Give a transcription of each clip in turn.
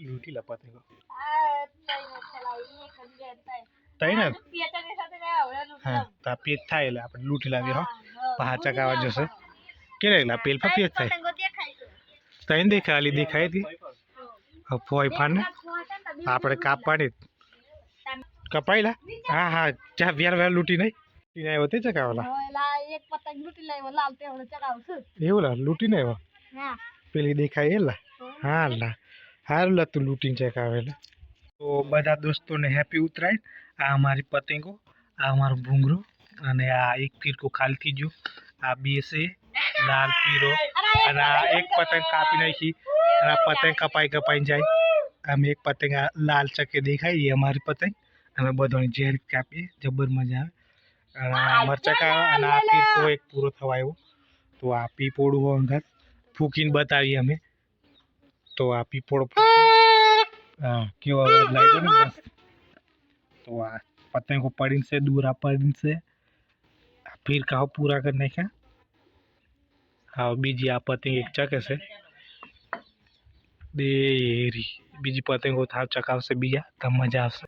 लूटी ला पतंगो तई ना हाँ ता पेज था એટલે આપણે લૂટી લાવી હો પાછા કાવા જશે કે લાગલા પેલ પર પેજ થાય તઈ દેખાલી દેખાય હતી ફોય ફાન આપણે કાપવાની કપાઈલા હા હા ચા વેર વેર લૂટી નહીં લૂટી આવ્યો તે ચકાવલા એક પતંગ લૂટી લાવ્યો લાલ તેવડો ચકાવશું એવું લા લૂટી નહીં આવ્યો હા પેલી દેખાય એલા હા લા હારું લા તું લૂટીને ચકાવેલા તો બધા દોસ્તોને હેપી ઉતરાયણ આ અમારી પતંગો આ અમારું ભૂંગરું અને આ એક ફીરકો ખાલી થઈ ગયું આ બે છે લાલ પીરો અને આ એક પતંગ કાપી નાખી અને આ પતંગ કપાઈ કપાઈને જાય આમ એક પતંગ લાલ ચકે દેખાય એ અમારી પતંગ અમે બધાની ઝેર કાપીએ જબર મજા આવે અને મરચકા અને આ પીરકો એક પૂરો થવા આવ્યો તો આ પીપોડું અંગત ફૂકીને બતાવીએ અમે તો આ પીપોડો हाँ क्यों आवाज लाइक ना बस तो आ पतंग को पड़ी से दूर आ पड़ी से फिर कहो पूरा करने का हाँ बीजी आ पतंग एक चके से देरी बीजी पतंग को था चकाव से बीजा तब मजा आवશે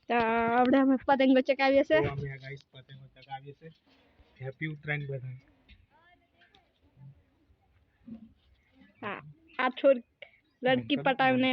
આપણે અમે પતંગો ચકાવીએ છે અમે ગાઈસ પતંગો ચકાવીએ છે હેપી ઉત્તરાયણ બધા हाँ आ छोड़ लड़की पटावने